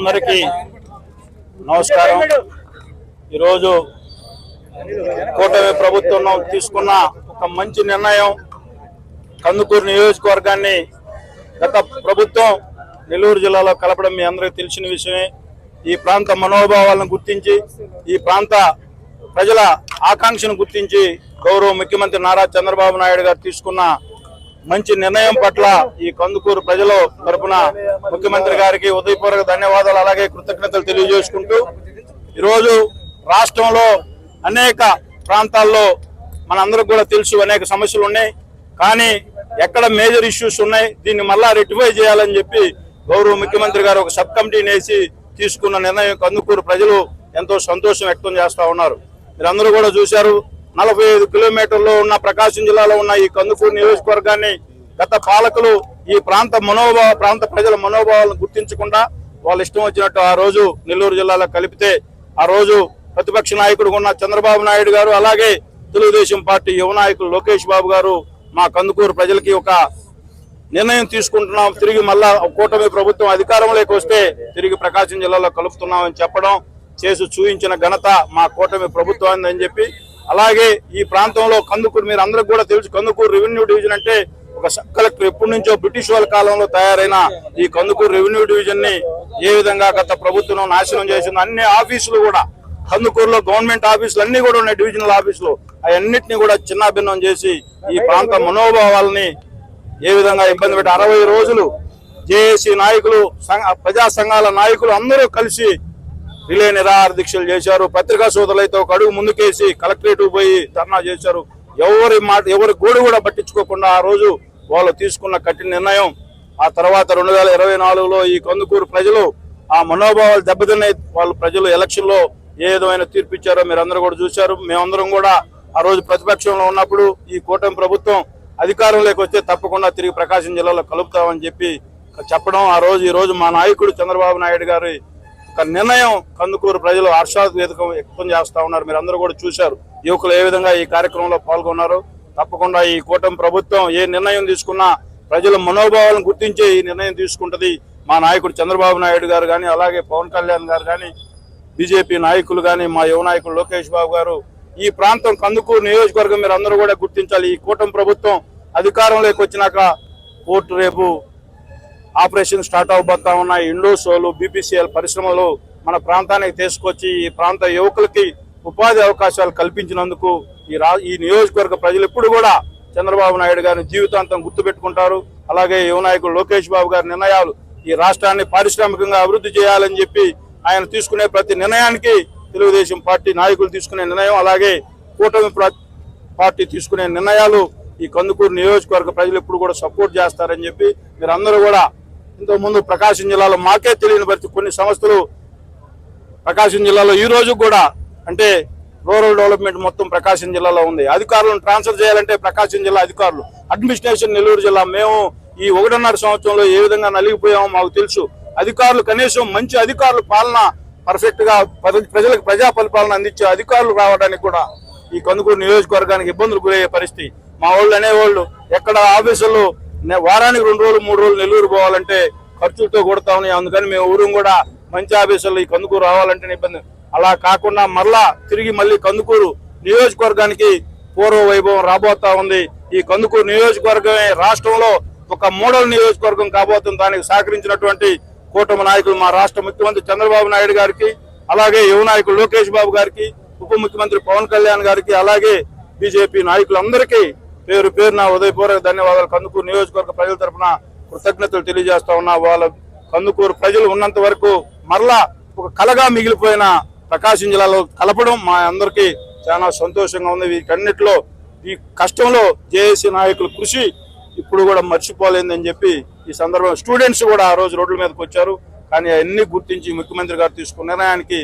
అందరికీ నమస్కారం. ఈరోజు కూటమి ప్రభుత్వం తీసుకున్న ఒక మంచి నిర్ణయం. కందుకూరు నియోజకవర్గాన్ని గత ప్రభుత్వం నెల్లూరు జిల్లాలో కలపడం మీ అందరికీ తెలిసిన విషయమే. ఈ ప్రాంత మనోభావాలను గుర్తించి, ఈ ప్రాంత ప్రజల ఆకాంక్షను గుర్తించి గౌరవ ముఖ్యమంత్రి నారా చంద్రబాబు నాయుడు గారు తీసుకున్న మంచి నిర్ణయం పట్ల ఈ కందుకూరు ప్రజల తరపున ముఖ్యమంత్రి గారికి ఉదయపూర్వక ధన్యవాదాలు, అలాగే కృతజ్ఞతలు తెలియజేసుకుంటూ, ఈరోజు రాష్ట్రంలో అనేక ప్రాంతాల్లో మనందరికి కూడా తెలుసు అనేక సమస్యలు ఉన్నాయి. కానీ ఎక్కడ మేజర్ ఇష్యూస్ ఉన్నాయి, దీన్ని మళ్ళా రెక్టిఫై చేయాలని చెప్పి గౌరవ ముఖ్యమంత్రి గారు ఒక సబ్ కమిటీని వేసి తీసుకున్న నిర్ణయం కందుకూరు ప్రజలు ఎంతో సంతోషం వ్యక్తం చేస్తూ ఉన్నారు. మీరందరూ కూడా చూశారు, 45 కిలోమీటర్లో ఉన్న ప్రకాశం జిల్లాలో ఉన్న ఈ కందుకూరు నియోజకవర్గాన్ని గత పాలకులు ఈ ప్రాంత ప్రజల మనోభావాలను గుర్తించకుండా వాళ్ళు ఇష్టం వచ్చినట్టు ఆ రోజు నెల్లూరు జిల్లాలో కలిపితే, ఆ రోజు ప్రతిపక్ష నాయకుడు ఉన్న చంద్రబాబు నాయుడు గారు, అలాగే తెలుగుదేశం పార్టీ యువ నాయకులు లోకేష్ బాబు గారు మా కందుకూరు ప్రజలకి ఒక నిర్ణయం తీసుకుంటున్నాం, తిరిగి మళ్ళా కూటమి ప్రభుత్వం అధికారంలోకి వస్తే తిరిగి ప్రకాశం జిల్లాలో కలుపుతున్నామని చెప్పడం, చేసి చూపించిన ఘనత మా కూటమి ప్రభుత్వం అని చెప్పి, అలాగే ఈ ప్రాంతంలో కందుకూరు మీరు అందరికి కూడా తెలుసు, కందుకూరు రెవెన్యూ డివిజన్ అంటే ఒక సబ్ కలెక్టర్ ఎప్పటి నుంచో బ్రిటిష్ వాళ్ళ కాలంలో తయారైన ఈ కందుకూరు రెవెన్యూ డివిజన్ ని ఏ విధంగా గత ప్రభుత్వం నాశనం చేసింది. అన్ని ఆఫీసులు కూడా కందుకూరులో గవర్నమెంట్ ఆఫీసులు అన్ని కూడా ఉన్నాయి, డివిజనల్ ఆఫీసులు, అవన్నిటిని కూడా చిన్నాభిన్నం చేసి ఈ ప్రాంత మనోభావాలని ఏ విధంగా ఇబ్బంది పెట్టి 60 రోజులు జేఏసీ నాయకులు, ప్రజా సంఘాల నాయకులు అందరూ కలిసి రిలే నిరాహార దీక్షలు చేశారు. పత్రికా సోదరులైతే ఒక అడుగు ముందుకేసి కలెక్టరేట్ పోయి ధర్నా చేశారు. ఎవరి గోడు కూడా పట్టించుకోకుండా ఆ రోజు వాళ్ళు తీసుకున్న కఠిన నిర్ణయం. ఆ తర్వాత 2024లో ఈ కందుకూరు ప్రజలు ఆ మనోభావాలు దెబ్బతిన్నాయి. వాళ్ళు ప్రజలు ఎలక్షన్ లో ఏ విధమైన తీర్పు ఇచ్చారో మీరు అందరూ కూడా చూశారు. మేమందరం కూడా ఆ రోజు ప్రతిపక్షంలో ఉన్నప్పుడు ఈ కూటమి ప్రభుత్వం అధికారంలోకి వస్తే తప్పకుండా తిరిగి ప్రకాశం జిల్లాలో కలుపుతామని చెప్పి చెప్పడం, ఈ రోజు మా నాయకుడు చంద్రబాబు నాయుడు గారి ఒక నిర్ణయం కందుకూరు ప్రజలు హర్షాద్వేదకం వ్యక్తం చేస్తా ఉన్నారు. మీరు అందరూ కూడా చూశారు, యువకులు ఏ విధంగా ఈ కార్యక్రమంలో పాల్గొన్నారు. తప్పకుండా ఈ కూటమి ప్రభుత్వం ఏ నిర్ణయం తీసుకున్నా ప్రజల మనోభావాలను గుర్తించి ఈ నిర్ణయం తీసుకుంటది. మా నాయకుడు చంద్రబాబు నాయుడు గారు కానీ, అలాగే పవన్ కళ్యాణ్ గారు కానీ, బీజేపీ నాయకులు కానీ, మా యువ నాయకులు లోకేష్ బాబు గారు, ఈ ప్రాంతం కందుకూరు నియోజకవర్గం మీరు అందరూ కూడా గుర్తించాలి. ఈ కూటమి ప్రభుత్వం అధికారంలోకి వచ్చినాక కోర్టు రేపు ఆపరేషన్ స్టార్ట్ అవబోతా ఉన్నాయి. ఇండోసోలు, బీపీసీఎల్ పరిశ్రమలు మన ప్రాంతానికి తీసుకొచ్చి ఈ ప్రాంత యువకులకి ఉపాధి అవకాశాలు కల్పించినందుకు ఈ నియోజకవర్గ ప్రజలు ఎప్పుడు కూడా చంద్రబాబు నాయుడు గారిని జీవితాంతం గుర్తుపెట్టుకుంటారు. అలాగే యువ నాయకుడు లోకేష్ బాబు గారి నిర్ణయాలు ఈ రాష్ట్రాన్ని పారిశ్రామికంగా అభివృద్ధి చేయాలని చెప్పి ఆయన తీసుకునే ప్రతి నిర్ణయానికి తెలుగుదేశం పార్టీ నాయకులు తీసుకునే నిర్ణయం, అలాగే కూటమి పార్టీ తీసుకునే నిర్ణయాలు ఈ కందుకూరు నియోజకవర్గ ప్రజలు ఎప్పుడు కూడా సపోర్ట్ చేస్తారని చెప్పి మీరు అందరూ కూడా, ఇంతకుముందు ప్రకాశం జిల్లాలో మాకే తెలియని పరిస్థితి కొన్ని సంస్థలు ప్రకాశం జిల్లాలో ఈ రోజు కూడా, అంటే రూరల్ డెవలప్మెంట్ మొత్తం ప్రకాశం జిల్లాలో ఉంది. అధికారులను ట్రాన్స్ఫర్ చేయాలంటే ప్రకాశం జిల్లా అధికారులు, అడ్మినిస్ట్రేషన్ నెల్లూరు జిల్లా. మేము ఈ 1.5 సంవత్సరంలో ఏ విధంగా నలిగిపోయామో మాకు తెలుసు. అధికారులు కనీసం మంచి అధికారులు పాలన పర్ఫెక్ట్ గా ప్రజలకు ప్రజా పరిపాలన అందించే అధికారులు రావడానికి కూడా ఈ కందుకూరు నియోజకవర్గానికి ఇబ్బందులు గురయ్యే పరిస్థితి. మా వాళ్ళు అనేవాళ్ళు ఎక్కడ ఆఫీసుల్లో వారానికి 2 రోజులు 3 రోజులు నెల్లూరు పోవాలంటే ఖర్చులతో కొడతా ఉన్నాయి. అందుకని మేము ఊరు కూడా మంచి ఆఫీసుల్లో ఈ కందుకూరు రావాలంటే ఇబ్బంది. అలా కాకుండా తిరిగి మళ్ళీ కందుకూరు నియోజకవర్గానికి పూర్వ వైభవం రాబోతా ఉంది. ఈ కందుకూరు నియోజకవర్గమే రాష్ట్రంలో ఒక మోడల్ నియోజకవర్గం కాబోతుంది. దానికి సహకరించినటువంటి కూటమి నాయకులు మా రాష్ట్ర ముఖ్యమంత్రి చంద్రబాబు నాయుడు గారికి, అలాగే యువ నాయకులు లోకేష్ బాబు గారికి, ఉప ముఖ్యమంత్రి పవన్ కళ్యాణ్ గారికి, అలాగే బీజేపీ నాయకులందరికీ పేరు పేరున ఉదయపూర్వక ధన్యవాదాలు. కందుకూరు నియోజకవర్గ ప్రజల తరఫున కృతజ్ఞతలు తెలియజేస్తా ఉన్నా. వాళ్ళ కందుకూరు ప్రజలు ఉన్నంత వరకు మరలా ఒక కలగా మిగిలిపోయిన ప్రకాశం జిల్లాలో కలపడం మా అందరికీ చాలా సంతోషంగా ఉంది. వీటన్నిటిలో ఈ కష్టంలో జేఏసీ నాయకుల కృషి ఇప్పుడు కూడా మర్చిపోలేదని చెప్పి ఈ సందర్భంలో స్టూడెంట్స్ కూడా ఆ రోజు రోడ్ల మీదకి వచ్చారు. కానీ అవన్నీ గుర్తించి ముఖ్యమంత్రి గారు తీసుకున్న నిర్ణయానికి